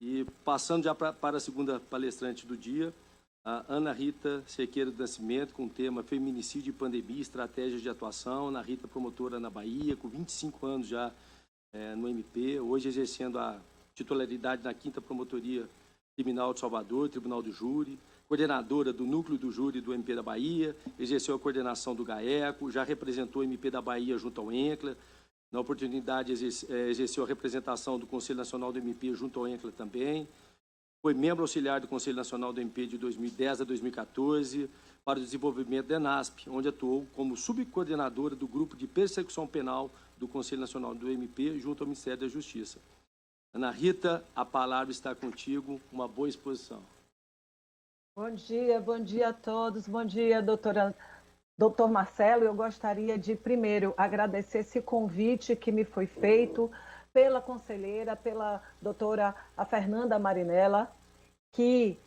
E passando já para a segunda palestrante do dia, a Ana Rita Sequeira do Nascimento, com o tema Feminicídio e Pandemia, Estratégias de Atuação. Ana Rita, promotora na Bahia, com 25 anos já no MP, hoje exercendo a titularidade na 5ª Promotoria Criminal de Salvador, Tribunal do Júri, coordenadora do Núcleo do Júri do MP da Bahia, exerceu a coordenação do GAECO, já representou o MP da Bahia junto ao ENCLA, na oportunidade exerceu a representação do Conselho Nacional do MP junto ao ENCLA também, foi membro auxiliar do Conselho Nacional do MP de 2010 a 2014 para o desenvolvimento da ENASP, onde atuou como subcoordenadora do Grupo de Persecução Penal do Conselho Nacional do MP junto ao Ministério da Justiça. Ana Rita, a palavra está contigo, uma boa exposição. Bom dia a todos, bom dia, doutor Marcelo. Eu gostaria de, primeiro, agradecer esse convite que me foi feito pela conselheira, pela doutora Fernanda Marinella, que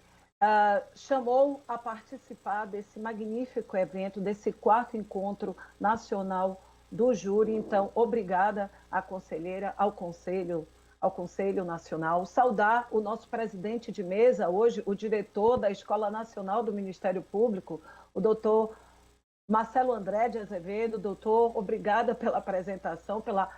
chamou a participar desse magnífico evento, desse 4º Encontro Nacional do Júri. Então, obrigada à conselheira, ao Conselho Nacional. Saudar o nosso presidente de mesa, hoje o diretor da Escola Nacional do Ministério Público, o doutor Marcelo André de Azevedo. Doutor, obrigada pela apresentação, pela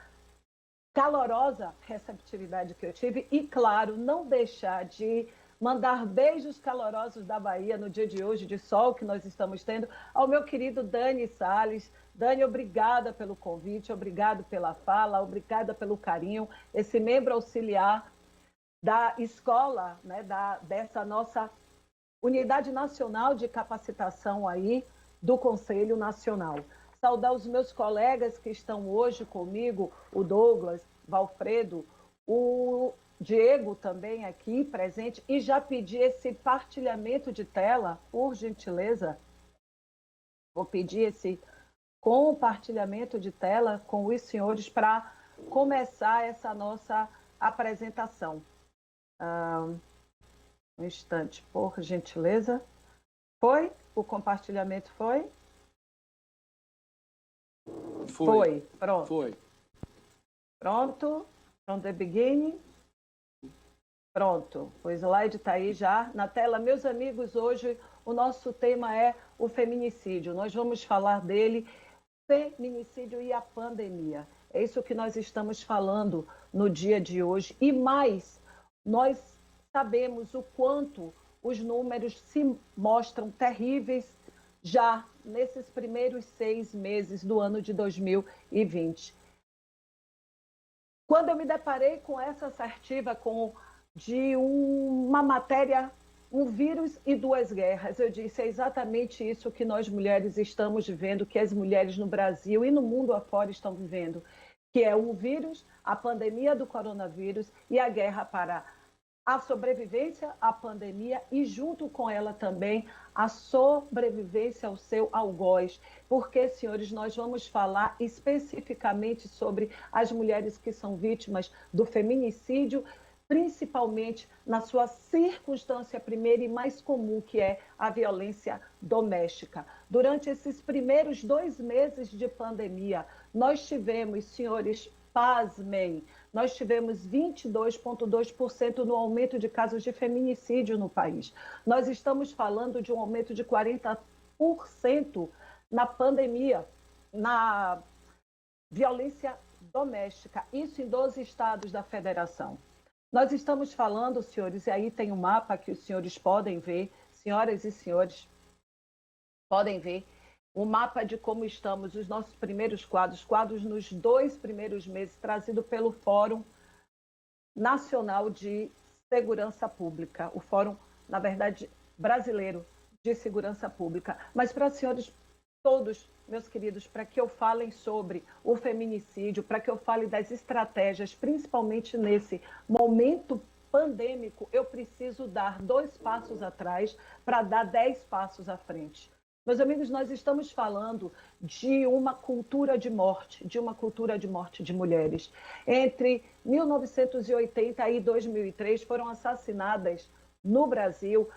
calorosa receptividade que eu tive e, claro, não deixar de mandar beijos calorosos da Bahia no dia de hoje, de sol que nós estamos tendo, ao meu querido Dani Salles. Dani, obrigada pelo convite, obrigado pela fala, obrigada pelo carinho. Esse membro auxiliar da escola, né, dessa nossa Unidade Nacional de Capacitação aí do Conselho Nacional. Saudar os meus colegas que estão hoje comigo, o Douglas, Valfredo, o Diego também aqui presente, e já pedir esse partilhamento de tela, por gentileza. Vou pedir esse compartilhamento de tela com os senhores para começar essa nossa apresentação. Um instante, por gentileza. Foi? O compartilhamento foi? Foi. Pronto. Foi. Pronto. From the beginning. Pronto. O slide está aí já na tela. Meus amigos, hoje o nosso tema é o feminicídio. Nós vamos falar dele, feminicídio e a pandemia. É isso que nós estamos falando no dia de hoje. E mais, nós sabemos o quanto os números se mostram terríveis já nesses primeiros 6 meses do ano de 2020. Quando eu me deparei com essa assertiva de uma matéria, um vírus e 2 guerras, eu disse, é exatamente isso que nós mulheres estamos vivendo, que as mulheres no Brasil e no mundo afora estão vivendo, que é o vírus, a pandemia do coronavírus e a guerra para a sobrevivência à pandemia e, junto com ela também, a sobrevivência ao seu algoz. Porque, senhores, nós vamos falar especificamente sobre as mulheres que são vítimas do feminicídio, principalmente na sua circunstância primeira e mais comum, que é a violência doméstica. Durante esses primeiros 2 meses de pandemia, nós tivemos, senhores, pasmem, nós tivemos 22,2% no aumento de casos de feminicídio no país. Nós estamos falando de um aumento de 40% na pandemia, na violência doméstica, isso em 12 estados da federação. Nós estamos falando, senhores, e aí tem um mapa que os senhores podem ver, senhoras e senhores, podem ver, o mapa de como estamos, os nossos primeiros quadros nos 2 primeiros meses, trazido pelo Fórum Nacional de Segurança Pública, o Fórum, na verdade, brasileiro de Segurança Pública. Mas para os senhores todos, meus queridos, para que eu falem sobre o feminicídio, para que eu fale das estratégias, principalmente nesse momento pandêmico, eu preciso dar 2 passos atrás para dar 10 passos à frente. Meus amigos, nós estamos falando de uma cultura de morte de mulheres. Entre 1980 e 2003 foram assassinadas no Brasil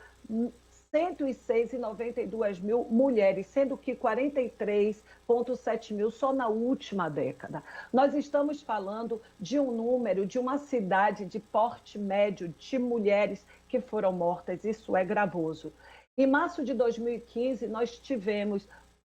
106,92 mil mulheres, sendo que 43,7 mil só na última década. Nós estamos falando de um número, de uma cidade de porte médio de mulheres que foram mortas. Isso é gravoso. Em março de 2015, nós tivemos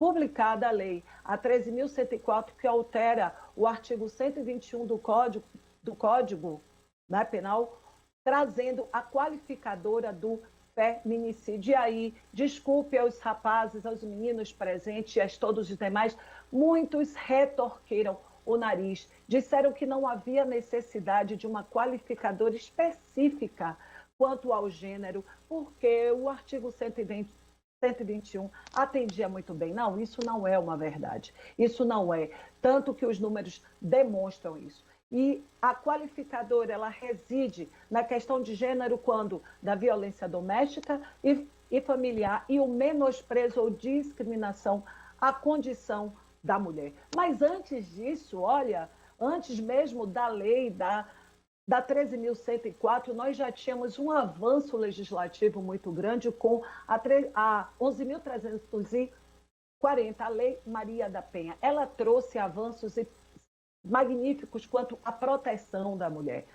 publicada a lei, a 13.104, que altera o artigo 121 do Código, né, Penal, trazendo a qualificadora do feminicídio. E aí, desculpe aos rapazes, aos meninos presentes e a todos os demais, muitos retorqueram o nariz, disseram que não havia necessidade de uma qualificadora específica quanto ao gênero, porque o artigo 121 atendia muito bem. Não, isso não é uma verdade. Isso não é. Tanto que os números demonstram isso. E a qualificadora, ela reside na questão de gênero quando da violência doméstica e familiar e o menosprezo ou discriminação à condição da mulher. Mas antes disso, olha, antes mesmo da lei da 13.104, nós já tínhamos um avanço legislativo muito grande com a 11.340, a Lei Maria da Penha. Ela trouxe avanços magníficos quanto à proteção da mulher.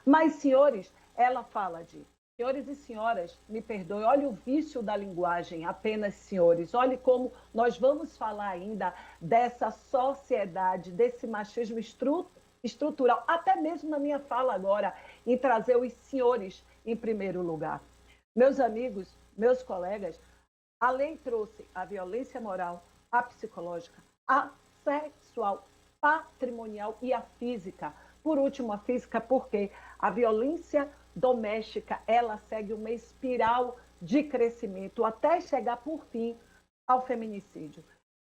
Mas, senhores, ela fala de... Senhores e senhoras, me perdoem, olha o vício da linguagem, apenas senhores. Olhe como nós vamos falar ainda dessa sociedade, desse machismo estrutural, até mesmo na minha fala agora, em trazer os senhores em primeiro lugar. Meus amigos, meus colegas, a lei trouxe a violência moral, a psicológica, a sexual, patrimonial e a física. Por último, a física, porque a violência doméstica, ela segue uma espiral de crescimento até chegar, por fim, ao feminicídio.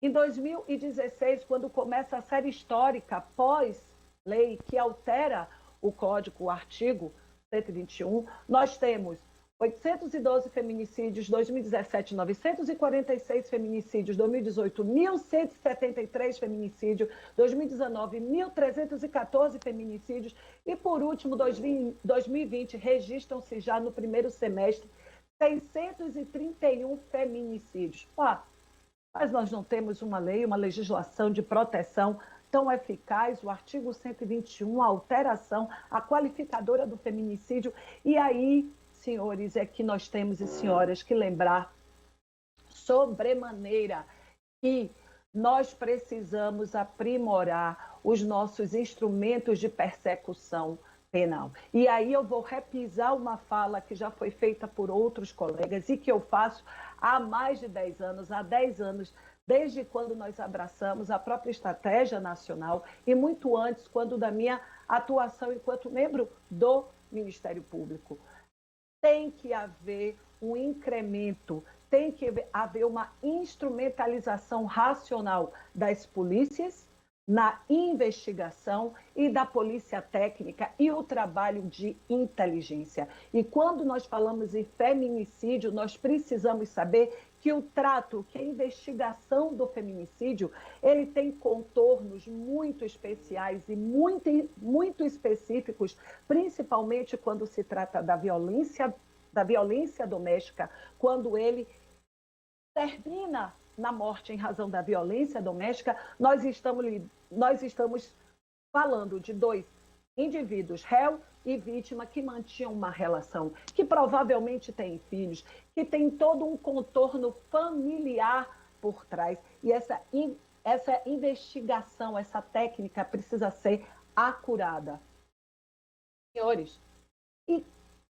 Em 2016, quando começa a série histórica pós-lei que altera o Código, o artigo 121, nós temos 812 feminicídios, 2017, 946 feminicídios, 2018, 1.173 feminicídios, 2019, 1.314 feminicídios e, por último, 2020, registram-se já no primeiro semestre 631 feminicídios. Mas nós não temos uma lei, uma legislação de proteção tão eficaz, o artigo 121, a alteração, a qualificadora do feminicídio, e aí... Senhores, é que nós temos, e senhoras, que lembrar sobremaneira que nós precisamos aprimorar os nossos instrumentos de persecução penal. E aí eu vou repisar uma fala que já foi feita por outros colegas e que eu faço há mais de 10 anos, há 10 anos, desde quando nós abraçamos a própria estratégia nacional e muito antes, quando da minha atuação enquanto membro do Ministério Público. Tem que haver um incremento, tem que haver uma instrumentalização racional das polícias na investigação e da polícia técnica e o trabalho de inteligência. E quando nós falamos em feminicídio, nós precisamos saber que o trato, que a investigação do feminicídio, ele tem contornos muito especiais e muito específicos, principalmente quando se trata da violência doméstica, quando ele termina na morte em razão da violência doméstica, nós estamos falando de dois indivíduos, réu e vítima, que mantinham uma relação, que provavelmente têm filhos, que tem todo um contorno familiar por trás. E essa investigação, essa técnica precisa ser acurada. Senhores, e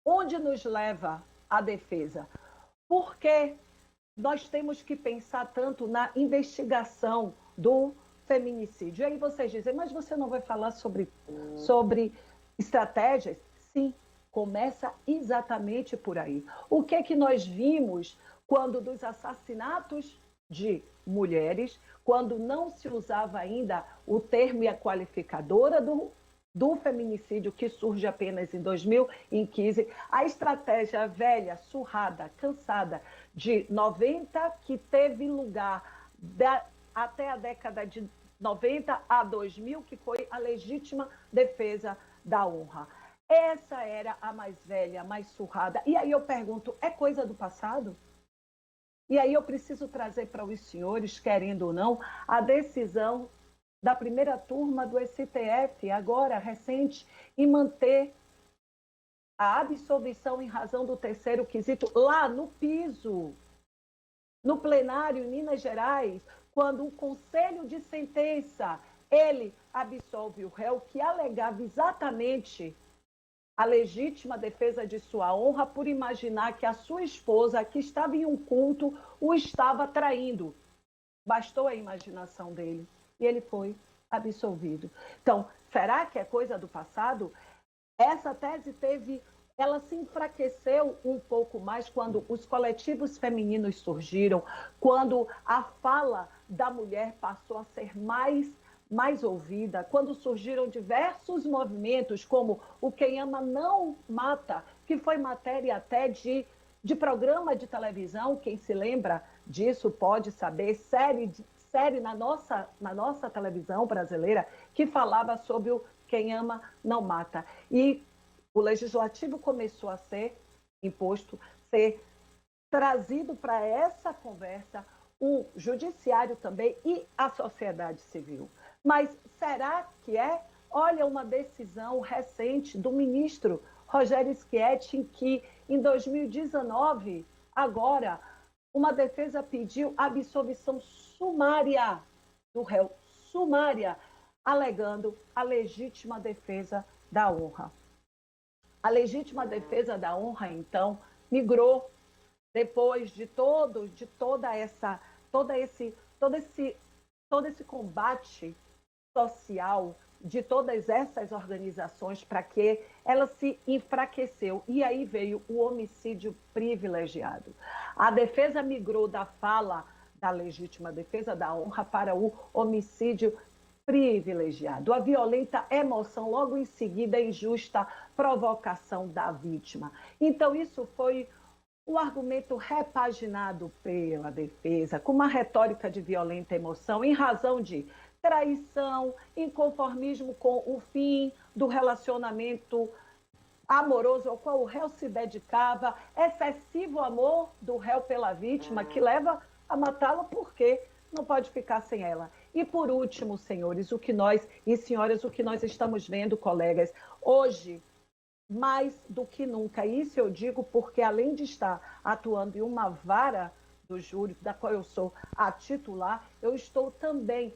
onde nos leva a defesa? Por que nós temos que pensar tanto na investigação do feminicídio? E aí vocês dizem, mas você não vai falar sobre estratégias? Sim, começa exatamente por aí. O que é que nós vimos quando dos assassinatos de mulheres, quando não se usava ainda o termo e a qualificadora do feminicídio, que surge apenas em 2015, a estratégia velha, surrada, cansada de 90, que teve lugar até a década de 90 a 2000, que foi a legítima defesa da honra. Essa era a mais velha, mais surrada. E aí eu pergunto, é coisa do passado? E aí eu preciso trazer para os senhores, querendo ou não, a decisão da primeira turma do STF, agora recente, em manter a absolvição em razão do terceiro quesito lá no piso, no plenário em Minas Gerais, quando o conselho de sentença, ele absolve o réu que alegava exatamente a legítima defesa de sua honra por imaginar que a sua esposa, que estava em um culto, o estava traindo. Bastou a imaginação dele e ele foi absolvido. Então, será que é coisa do passado? Essa tese ela se enfraqueceu um pouco mais quando os coletivos femininos surgiram, quando a fala da mulher passou a ser mais ouvida, quando surgiram diversos movimentos, como o Quem Ama Não Mata, que foi matéria até de programa de televisão, quem se lembra disso pode saber, série na nossa televisão brasileira, que falava sobre o Quem Ama Não Mata. E o legislativo começou a ser imposto, ser trazido para essa conversa, o judiciário também e a sociedade civil. Mas será que é? Olha, uma decisão recente do ministro Rogério Schietti, em que, em 2019, agora, uma defesa pediu absolvição sumária do réu, sumária, alegando a legítima defesa da honra. A legítima defesa da honra, então, migrou depois de todo esse combate social de todas essas organizações para que ela se enfraqueceu. E aí veio o homicídio privilegiado. A defesa migrou da fala da legítima defesa da honra para o homicídio privilegiado. A violenta emoção, logo em seguida, a injusta provocação da vítima. Então, isso foi o argumento repaginado pela defesa, com uma retórica de violenta emoção, em razão de traição, inconformismo com o fim do relacionamento amoroso ao qual o réu se dedicava, excessivo amor do réu pela vítima, que leva a matá-la porque não pode ficar sem ela. E por último, senhores, e senhoras, o que nós estamos vendo, colegas, hoje, mais do que nunca, isso eu digo porque além de estar atuando em uma vara do júri, da qual eu sou a titular, eu estou também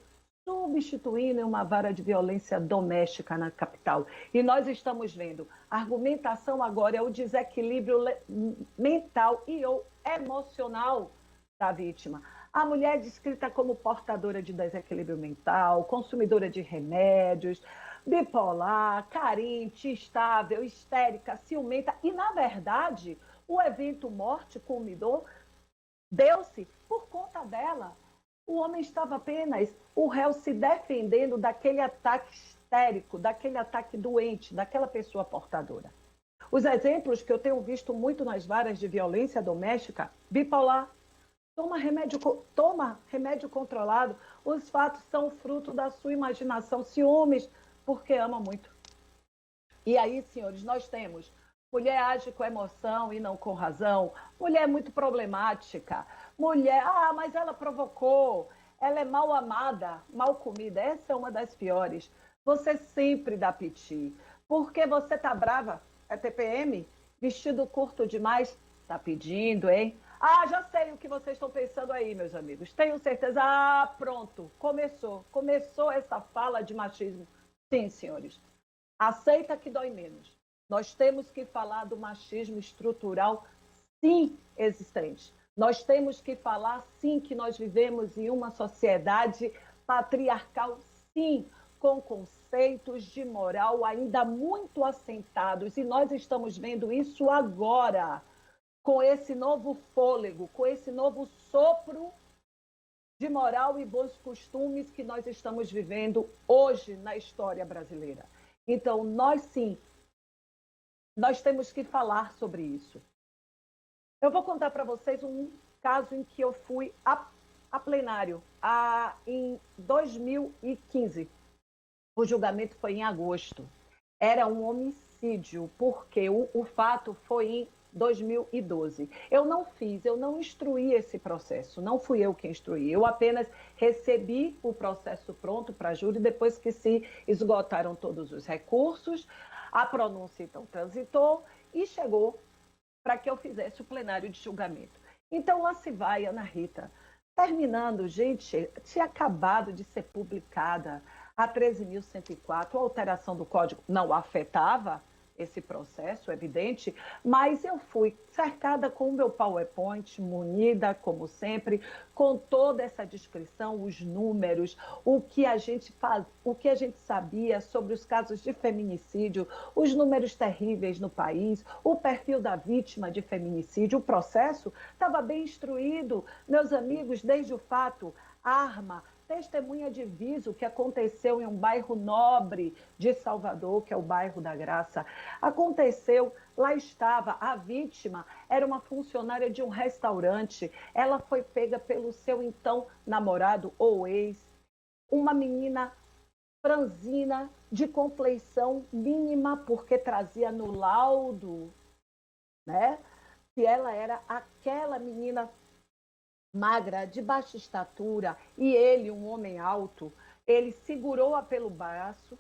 substituindo uma vara de violência doméstica na capital. E nós estamos vendo, a argumentação agora é o desequilíbrio mental e ou emocional da vítima. A mulher é descrita como portadora de desequilíbrio mental, consumidora de remédios, bipolar, carente, instável, histérica, ciumenta. E, na verdade, o evento morte culminou, deu-se por conta dela. O homem estava apenas, o réu se defendendo daquele ataque histérico, daquele ataque doente, daquela pessoa portadora. Os exemplos que eu tenho visto muito nas varas de violência doméstica, bipolar, toma remédio controlado, os fatos são fruto da sua imaginação, ciúmes, porque ama muito. E aí, senhores, nós temos mulher age com emoção e não com razão, mulher muito problemática, mulher, mas ela provocou, ela é mal amada, mal comida, essa é uma das piores. Você sempre dá piti, porque você tá brava, é TPM, vestido curto demais, tá pedindo, hein? Já sei o que vocês estão pensando aí, meus amigos. Tenho certeza. Pronto. Começou essa fala de machismo. Sim, senhores. Aceita que dói menos. Nós temos que falar do machismo estrutural, sim, existente. Nós temos que falar, sim, que nós vivemos em uma sociedade patriarcal, sim, com conceitos de moral ainda muito assentados. E nós estamos vendo isso agora, com esse novo fôlego, com esse novo sopro de moral e bons costumes que nós estamos vivendo hoje na história brasileira. Então, nós sim, nós temos que falar sobre isso. Eu vou contar para vocês um caso em que eu fui a plenário em 2015. O julgamento foi em agosto. Era um homicídio. feminicídio porque o fato foi em 2012. Eu não instruí esse processo, não fui eu que instruí, eu apenas recebi o processo pronto para júri depois que se esgotaram todos os recursos, a pronúncia então transitou e chegou para que eu fizesse o plenário de julgamento. Então lá se vai, Ana Rita, terminando, gente, tinha acabado de ser publicada a 13.104, a alteração do Código não afetava esse processo, evidente, mas eu fui cercada com o meu PowerPoint, munida, como sempre, com toda essa descrição, os números, o que a gente sabia sobre os casos de feminicídio, os números terríveis no país, o perfil da vítima de feminicídio, o processo estava bem instruído, meus amigos, desde o fato, arma, testemunha de viso que aconteceu em um bairro nobre de Salvador, que é o bairro da Graça. Aconteceu, lá estava, a vítima era uma funcionária de um restaurante, ela foi pega pelo seu então namorado ou ex, uma menina franzina, de compleição mínima, porque trazia no laudo, né, que ela era aquela menina magra, de baixa estatura, e ele, um homem alto, ele segurou-a pelo braço,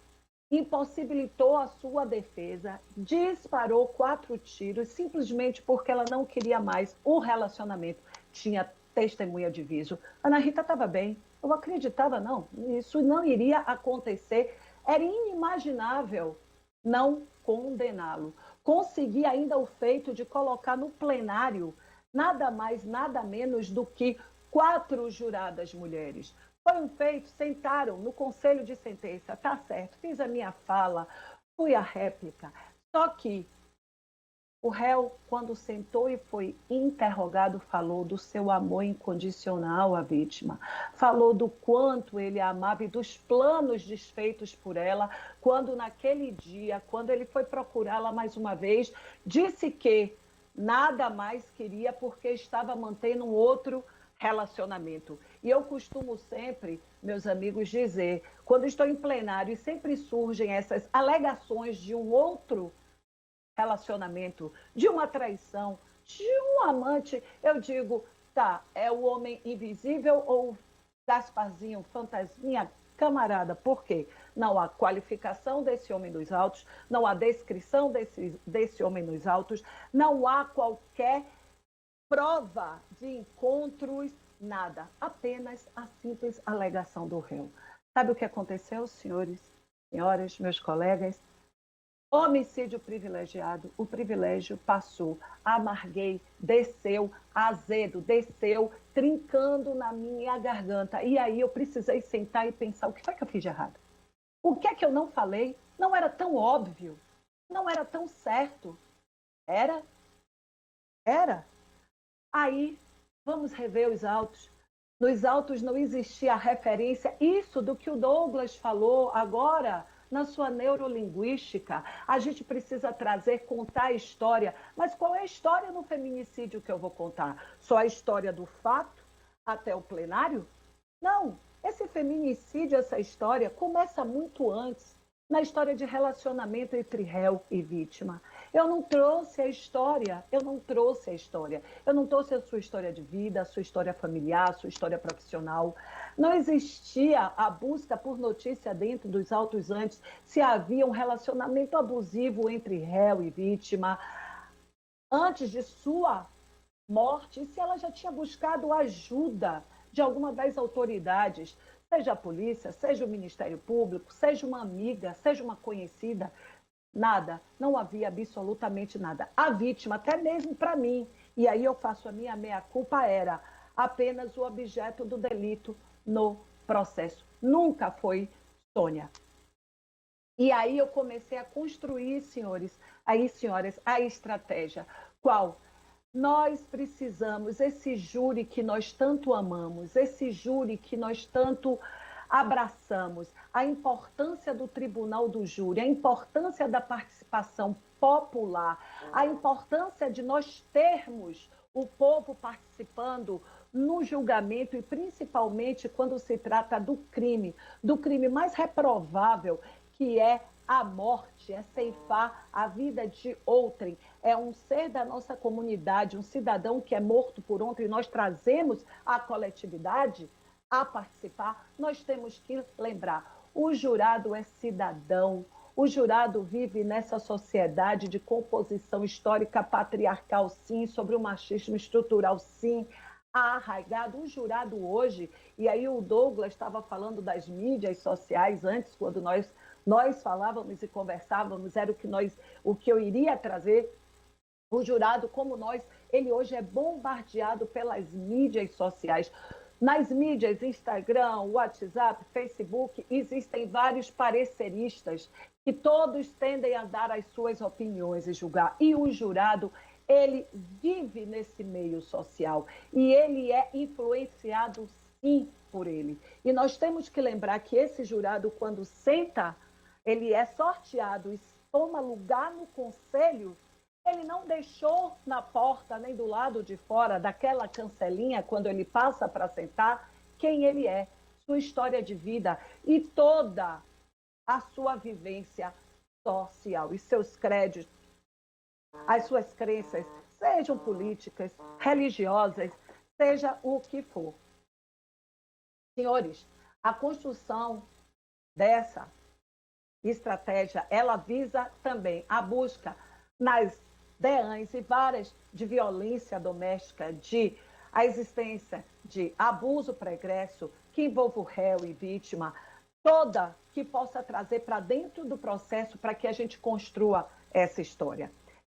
impossibilitou a sua defesa, disparou 4 tiros, simplesmente porque ela não queria mais o relacionamento. Tinha testemunha de viso. Ana Rita estava bem, eu acreditava, não, isso não iria acontecer, era inimaginável não condená-lo. Consegui ainda o feito de colocar no plenário nada mais, nada menos do que 4 juradas mulheres. Foi um feito, sentaram no conselho de sentença, tá certo, fiz a minha fala, fui a réplica. Só que o réu, quando sentou e foi interrogado, falou do seu amor incondicional à vítima, falou do quanto ele a amava e dos planos desfeitos por ela, quando naquele dia, quando ele foi procurá-la mais uma vez, disse que nada mais queria porque estava mantendo um outro relacionamento. E eu costumo sempre, meus amigos, dizer, quando estou em plenário e sempre surgem essas alegações de um outro relacionamento, de uma traição, de um amante, eu digo, tá, é o homem invisível ou o Gasparzinho, fantasminha? Camarada, por quê? Não há qualificação desse homem nos autos, não há descrição desse homem nos autos, não há qualquer prova de encontros, nada. Apenas a simples alegação do réu. Sabe o que aconteceu, senhores, senhoras, meus colegas? Homicídio privilegiado, o privilégio passou, amarguei, desceu, azedo, desceu, trincando na minha garganta. E aí eu precisei sentar e pensar, o que foi que eu fiz de errado? O que é que eu não falei? Não era tão óbvio, não era tão certo. Era? Era. Aí, vamos rever os autos. Nos autos não existia a referência, isso do que o Douglas falou agora, na sua neurolinguística. A gente precisa trazer, contar a história. Mas qual é a história no feminicídio que eu vou contar? Só a história do fato até o plenário? Não. Esse feminicídio, essa história, começa muito antes, na história de relacionamento entre réu e vítima. Eu não trouxe a história, eu não trouxe a sua história de vida, a sua história familiar, a sua história profissional. Não existia a busca por notícia dentro dos autos antes se havia um relacionamento abusivo entre réu e vítima antes de sua morte, e se ela já tinha buscado ajuda de alguma das autoridades, seja a polícia, seja o Ministério Público, seja uma amiga, seja uma conhecida. Nada, não havia absolutamente nada. A vítima, até mesmo para mim, e aí eu faço a minha meia-culpa, era apenas o objeto do delito no processo. Nunca foi Sônia. E aí eu comecei a construir, senhores, senhoras, a estratégia. Qual? Nós precisamos, esse júri que nós tanto amamos, esse júri que nós tanto abraçamos, a importância do tribunal do júri, a importância da participação popular, a importância de nós termos o povo participando no julgamento e principalmente quando se trata do crime mais reprovável, que é A morte é ceifar a vida de outrem. É um ser da nossa comunidade, um cidadão que é morto por ontem. Nós trazemos a coletividade a participar. Nós temos que lembrar, o jurado é cidadão. O jurado vive nessa sociedade de composição histórica patriarcal, sim, sobre o machismo estrutural, sim, arraigado. O jurado hoje, e aí o Douglas estava falando das mídias sociais antes, quando nós falávamos e conversávamos, era o que eu iria trazer. O jurado, como nós, ele hoje é bombardeado pelas mídias sociais. Nas mídias, Instagram, WhatsApp, Facebook, existem vários pareceristas que todos tendem a dar as suas opiniões e julgar. E o jurado, ele vive nesse meio social e ele é influenciado, sim, por ele. E nós temos que lembrar que esse jurado, quando senta, ele é sorteado e toma lugar no conselho. Ele não deixou na porta, nem do lado de fora daquela cancelinha, quando ele passa para sentar, quem ele é, sua história de vida e toda a sua vivência social e seus créditos, as suas crenças, sejam políticas, religiosas, seja o que for. Senhores, a construção dessa estratégia, ela visa também a busca nas DEANs e várias de violência doméstica, de a existência de abuso pregresso, que envolva o réu e vítima, toda que possa trazer para dentro do processo para que a gente construa essa história.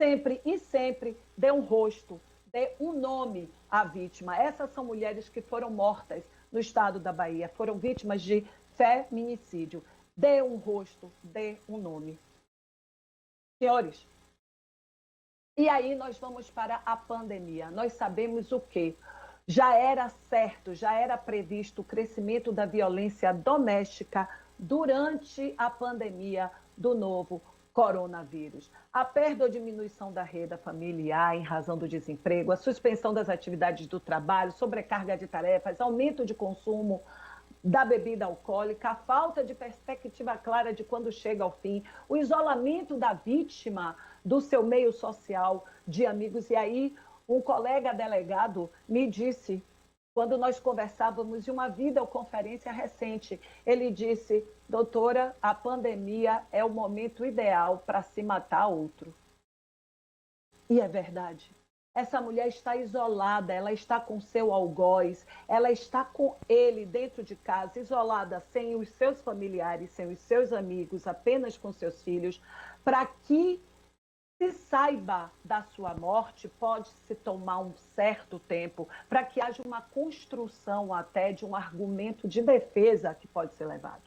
Sempre e sempre dê um rosto, dê um nome à vítima. Essas são mulheres que foram mortas no estado da Bahia, foram vítimas de feminicídio. Dê um rosto, dê um nome. Senhores, e aí nós vamos para a pandemia. Nós sabemos o quê? Já era certo, já era previsto o crescimento da violência doméstica durante a pandemia do novo coronavírus. A perda ou diminuição da renda familiar em razão do desemprego, a suspensão das atividades do trabalho, sobrecarga de tarefas, aumento de consumo da bebida alcoólica, a falta de perspectiva clara de quando chega ao fim, o isolamento da vítima do seu meio social, de amigos. E aí, um colega delegado me disse, quando nós conversávamos em uma videoconferência recente, ele disse: doutora, a pandemia é o momento ideal para se matar outro. E é verdade. Essa mulher está isolada, ela está com seu algoz, ela está com ele dentro de casa, isolada, sem os seus familiares, sem os seus amigos, apenas com seus filhos, para que se saiba da sua morte, pode-se tomar um certo tempo, para que haja uma construção até de um argumento de defesa que pode ser levado.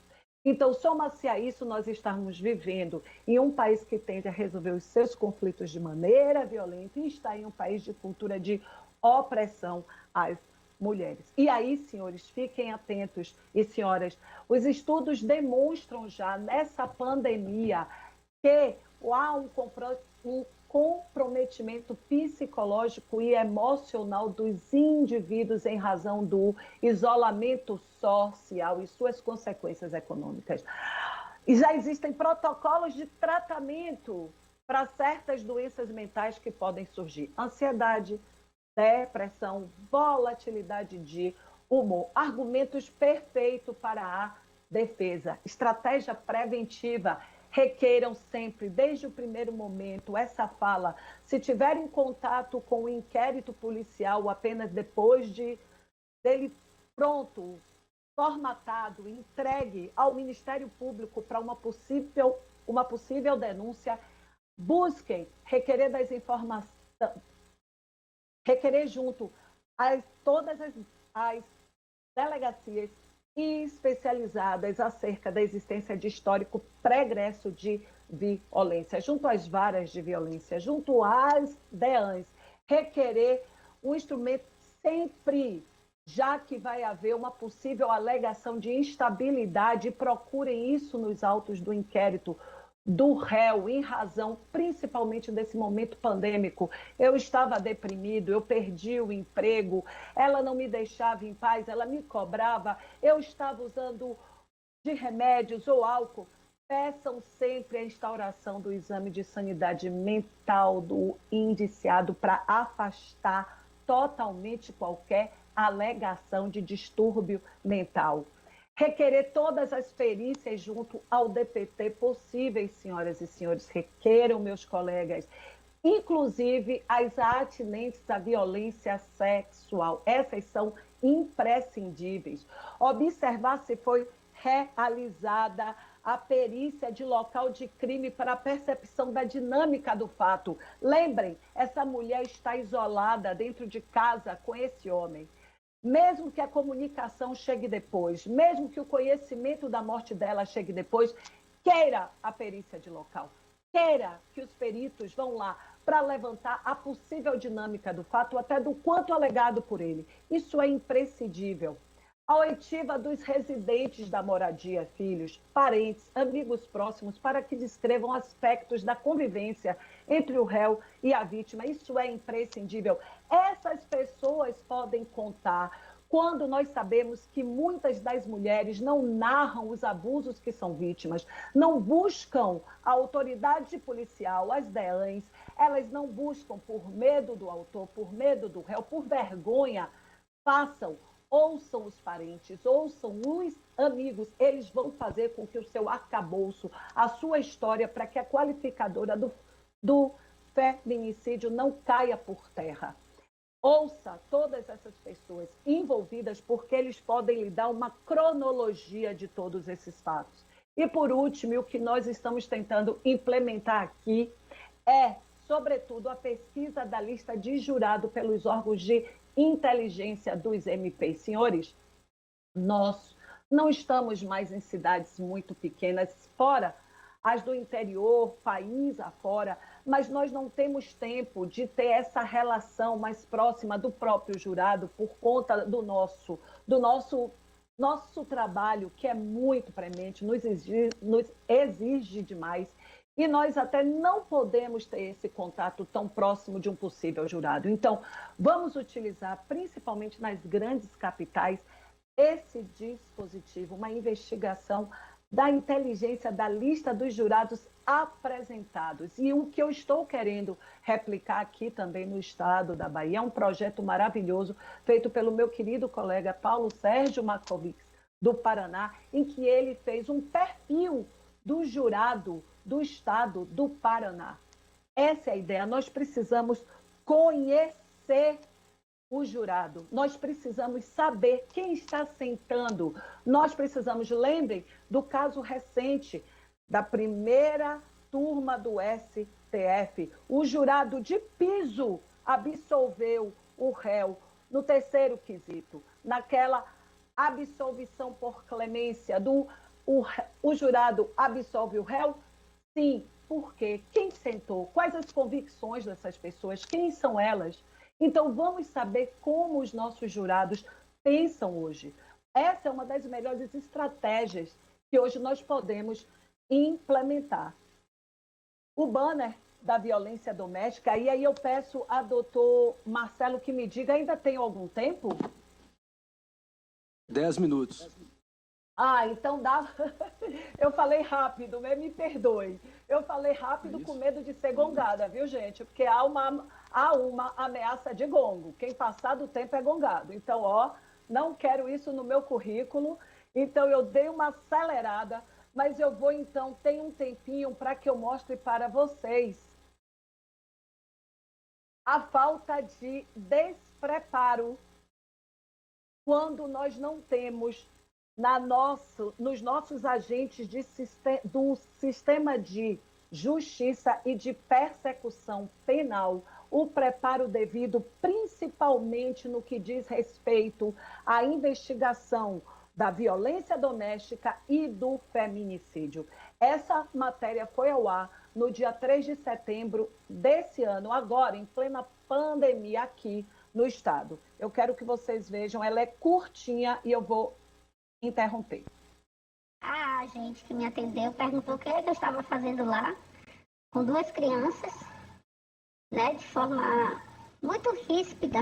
Então, soma-se a isso nós estamos vivendo em um país que tende a resolver os seus conflitos de maneira violenta e está em um país de cultura de opressão às mulheres. E aí, senhores, fiquem atentos, e senhoras, os estudos demonstram já nessa pandemia que há um comprometimento psicológico e emocional dos indivíduos em razão do isolamento social e suas consequências econômicas. E já existem protocolos de tratamento para certas doenças mentais que podem surgir: ansiedade, depressão, volatilidade de humor. Argumentos perfeitos para a defesa, estratégia preventiva. Requeiram sempre, desde o primeiro momento, essa fala. Se tiverem contato com o inquérito policial apenas depois dele pronto, formatado, entregue ao Ministério Público para uma possível denúncia, busquem requerer das informações, requerer junto a todas as delegacias especializadas acerca da existência de histórico pregresso de violência, junto às varas de violência, junto às DEANs, requerer um instrumento sempre, já que vai haver uma possível alegação de instabilidade, procurem isso nos autos do inquérito do réu, em razão principalmente desse momento pandêmico. Eu estava deprimido, eu perdi o emprego, ela não me deixava em paz, ela me cobrava, eu estava usando de remédios ou álcool. Peçam sempre a instauração do exame de sanidade mental do indiciado para afastar totalmente qualquer alegação de distúrbio mental. Requerer todas as perícias junto ao DPT possíveis, senhoras e senhores, requeram, meus colegas, inclusive as atinentes à violência sexual. Essas são imprescindíveis. Observar se foi realizada a perícia de local de crime para a percepção da dinâmica do fato. Lembrem, essa mulher está isolada dentro de casa com esse homem. Mesmo que a comunicação chegue depois, mesmo que o conhecimento da morte dela chegue depois, queira a perícia de local. Queira que os peritos vão lá para levantar a possível dinâmica do fato, até do quanto alegado por ele. Isso é imprescindível. A oitiva dos residentes da moradia, filhos, parentes, amigos próximos, para que descrevam aspectos da convivência entre o réu e a vítima. Isso é imprescindível. Essas pessoas podem contar quando nós sabemos que muitas das mulheres não narram os abusos que são vítimas, não buscam a autoridade policial, as DEANs, elas não buscam por medo do autor, por medo do réu, por vergonha, façam. Ouçam os parentes, ouçam os amigos, eles vão fazer com que o seu arcabouço, a sua história, para que a qualificadora do feminicídio não caia por terra. Ouça todas essas pessoas envolvidas, porque eles podem lhe dar uma cronologia de todos esses fatos. E por último, o que nós estamos tentando implementar aqui é, sobretudo, a pesquisa da lista de jurado pelos órgãos de inteligência dos MPs. Senhores, nós não estamos mais em cidades muito pequenas, fora as do interior, país afora, mas nós não temos tempo de ter essa relação mais próxima do próprio jurado por conta do nosso trabalho, que é muito premente, nos exige demais. E nós até não podemos ter esse contato tão próximo de um possível jurado. Então, vamos utilizar, principalmente nas grandes capitais, esse dispositivo, uma investigação da inteligência da lista dos jurados apresentados. E o que eu estou querendo replicar aqui também no estado da Bahia é um projeto maravilhoso feito pelo meu querido colega Paulo Sérgio Markovics, do Paraná, em que ele fez um perfil do jurado do estado do Paraná. Essa é a ideia. Nós precisamos conhecer o jurado. Nós precisamos saber quem está sentando. Nós precisamos, lembrem do caso recente da primeira turma do STF. O jurado de piso absolveu o réu no terceiro quesito, naquela absolvição por clemência o jurado absolve o réu? Sim. Por quê? Quem sentou? Quais as convicções dessas pessoas? Quem são elas? Então, vamos saber como os nossos jurados pensam hoje. Essa é uma das melhores estratégias que hoje nós podemos implementar. O banner da violência doméstica, e aí eu peço a doutor Marcelo que me diga, ainda tem algum tempo? 10 minutos. Então dá. Eu falei rápido, me perdoe. Eu falei rápido com medo de ser gongada, viu, gente? Porque há uma ameaça de gongo. Quem passar do tempo é gongado. Então, não quero isso no meu currículo. Então, eu dei uma acelerada, mas eu vou, então, ter um tempinho para que eu mostre para vocês a falta de despreparo quando nós não temos nos nossos agentes do sistema de justiça e de persecução penal o preparo devido, principalmente no que diz respeito à investigação da violência doméstica e do feminicídio. Essa matéria foi ao ar no dia 3 de setembro desse ano, agora em plena pandemia aqui no estado. Eu quero que vocês vejam, ela é curtinha e eu vou interromper. A gente que me atendeu perguntou o que eu estava fazendo lá, com 2 crianças, né, de forma muito ríspida.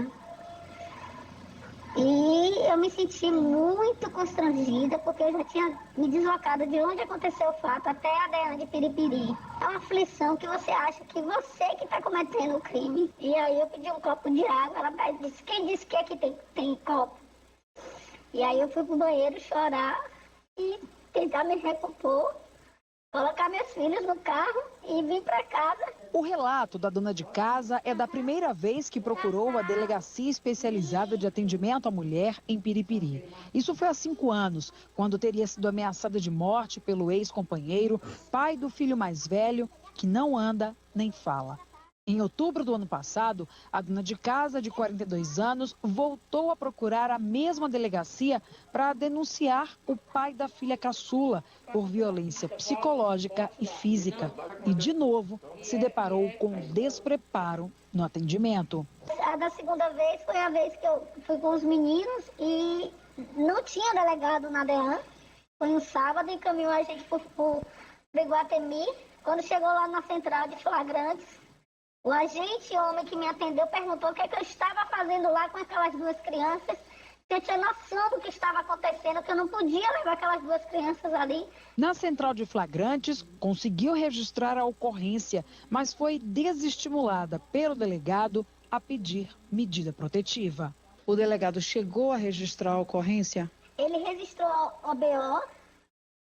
E eu me senti muito constrangida, porque eu já tinha me deslocado de onde aconteceu o fato até a DEAN de Piripiri. É uma aflição que você acha que você que está cometendo o crime. E aí eu pedi um copo de água, ela disse, quem disse que aqui tem copo? E aí eu fui pro banheiro chorar e tentar me recompor, colocar meus filhos no carro e vim para casa. O relato da dona de casa é da primeira vez que procurou a Delegacia Especializada de Atendimento à Mulher em Piripiri. Isso foi há 5 anos, quando teria sido ameaçada de morte pelo ex-companheiro, pai do filho mais velho, que não anda nem fala. Em outubro do ano passado, a dona de casa, de 42 anos, voltou a procurar a mesma delegacia para denunciar o pai da filha caçula por violência psicológica e física. E, de novo, se deparou com um despreparo no atendimento. A da segunda vez foi a vez que eu fui com os meninos e não tinha delegado na DEAN. Foi um sábado, encaminhou a gente para o Iguatemi. Quando chegou lá na central de flagrantes, o agente homem que me atendeu perguntou o que eu estava fazendo lá com aquelas 2 crianças. Eu tinha noção do que estava acontecendo, que eu não podia levar aquelas 2 crianças ali. Na central de flagrantes, conseguiu registrar a ocorrência, mas foi desestimulada pelo delegado a pedir medida protetiva. O delegado chegou a registrar a ocorrência? Ele registrou o BO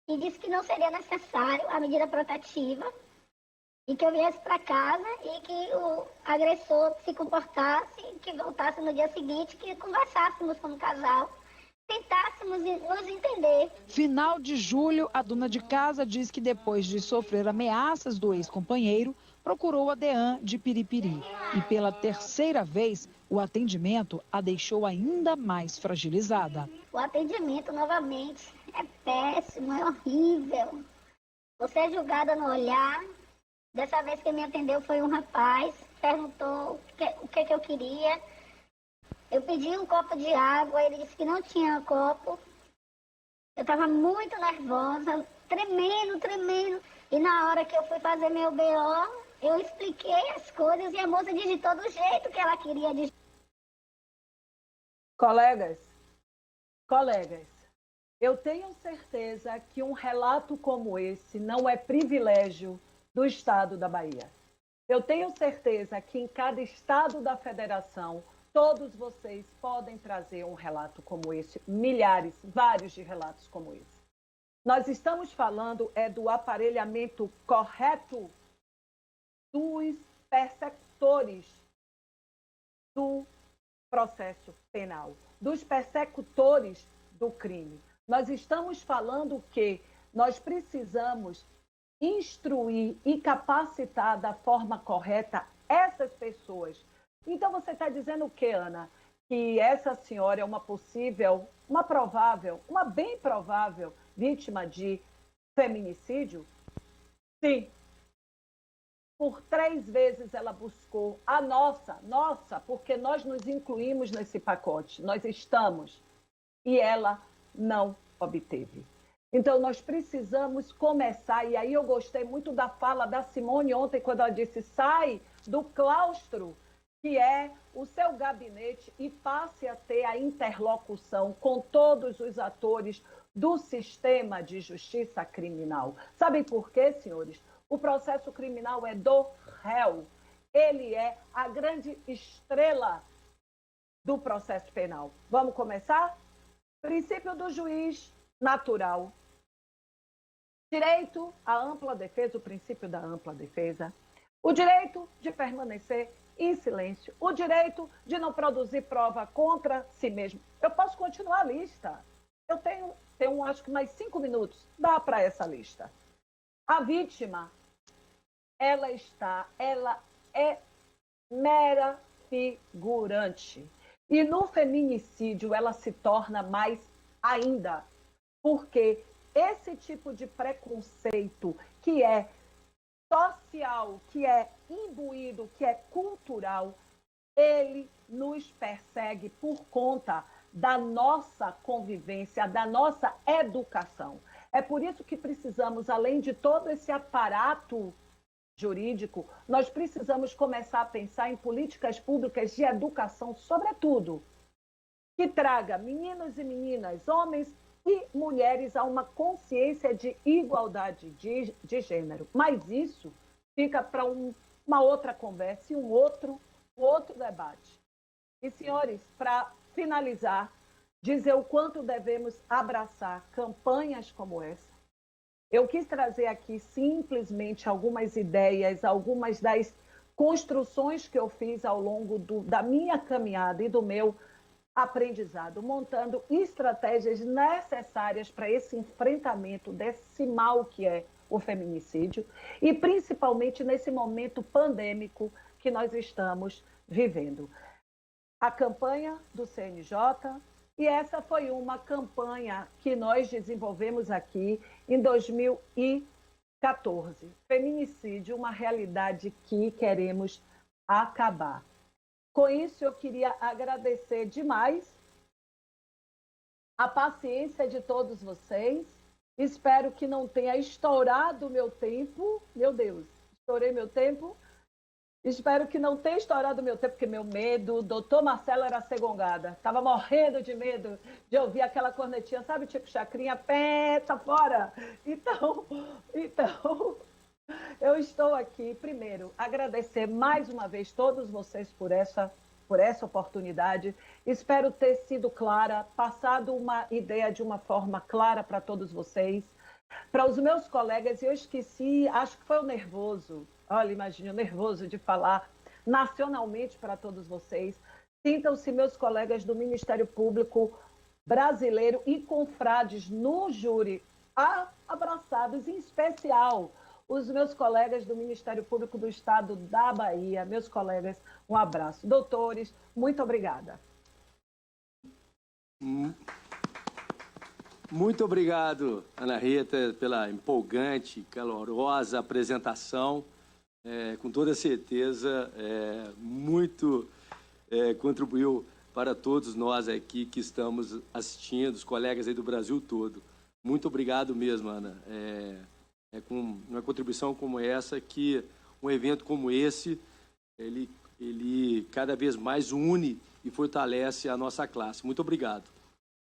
e disse que não seria necessário a medida protetiva. E que eu viesse para casa e que o agressor se comportasse, que voltasse no dia seguinte, que conversássemos como casal, tentássemos nos entender. Final de julho, a dona de casa diz que depois de sofrer ameaças do ex-companheiro, procurou a DEAN de Piripiri. E pela 3ª vez, o atendimento a deixou ainda mais fragilizada. O atendimento, novamente, é péssimo, é horrível. Você é julgada no olhar. Dessa vez quem me atendeu foi um rapaz, perguntou o que eu queria. Eu pedi um copo de água, ele disse que não tinha copo. Eu estava muito nervosa, tremendo. E na hora que eu fui fazer meu BO, eu expliquei as coisas e a moça digitou do jeito que ela queria digitar. Colegas, eu tenho certeza que um relato como esse não é privilégio do estado da Bahia. Eu tenho certeza que em cada estado da federação, todos vocês podem trazer um relato como esse, milhares, vários de relatos como esse. Nós estamos falando do aparelhamento correto dos persecutores do processo penal, dos persecutores do crime. Nós estamos falando que nós precisamos instruir e capacitar da forma correta essas pessoas. Então, você está dizendo o quê, Ana? Que essa senhora é uma bem provável vítima de feminicídio? Sim. Por 3 vezes ela buscou a nossa, porque nós nos incluímos nesse pacote, nós estamos, e ela não obteve. Então, nós precisamos começar, e aí eu gostei muito da fala da Simone ontem, quando ela disse, sai do claustro, que é o seu gabinete, e passe a ter a interlocução com todos os atores do sistema de justiça criminal. Sabem por quê, senhores? O processo criminal é do réu. Ele é a grande estrela do processo penal. Vamos começar? Princípio do juiz natural. Direito à ampla defesa, o princípio da ampla defesa. O direito de permanecer em silêncio. O direito de não produzir prova contra si mesmo. Eu posso continuar a lista. Eu tenho acho que mais 5 minutos. Dá para essa lista. A vítima, ela é mera figurante. E no feminicídio ela se torna mais ainda. Porque esse tipo de preconceito que é social, que é imbuído, que é cultural, ele nos persegue por conta da nossa convivência, da nossa educação. É por isso que precisamos, além de todo esse aparato jurídico, nós precisamos começar a pensar em políticas públicas de educação, sobretudo. que traga meninos e meninas, homens e mulheres a uma consciência de igualdade de gênero. Mas isso fica para uma outra conversa e um outro debate. E, senhores, para finalizar, dizer o quanto devemos abraçar campanhas como essa. Eu quis trazer aqui simplesmente algumas ideias, algumas das construções que eu fiz ao longo da minha caminhada e do meu aprendizado, montando estratégias necessárias para esse enfrentamento desse mal que é o feminicídio e principalmente nesse momento pandêmico que nós estamos vivendo. A campanha do CNJ, e essa foi uma campanha que nós desenvolvemos aqui em 2014. Feminicídio, uma realidade que queremos acabar. Com isso, eu queria agradecer demais a paciência de todos vocês. Espero que não tenha estourado o meu tempo. Meu Deus, estourei meu tempo. Espero que não tenha estourado o meu tempo, porque meu medo, doutor Marcelo era segongada. Estava morrendo de medo de ouvir aquela cornetinha, sabe, tipo chacrinha, pé, tá fora. Então, eu estou aqui, primeiro, agradecer mais uma vez todos vocês por essa oportunidade. Espero ter sido clara, passado uma ideia de uma forma clara para todos vocês. Para os meus colegas, eu esqueci, acho que foi o nervoso. Olha, imagine o nervoso de falar nacionalmente para todos vocês. Sintam-se meus colegas do Ministério Público brasileiro e confrades no júri, abraçados, em especial os meus colegas do Ministério Público do Estado da Bahia. Meus colegas, um abraço. Doutores, muito obrigada. Muito obrigado, Ana Rita, pela empolgante, calorosa apresentação. Com toda certeza, contribuiu para todos nós aqui que estamos assistindo, os colegas aí do Brasil todo. Muito obrigado mesmo, Ana. É com uma contribuição como essa que um evento como esse, ele cada vez mais une e fortalece a nossa classe. Muito obrigado.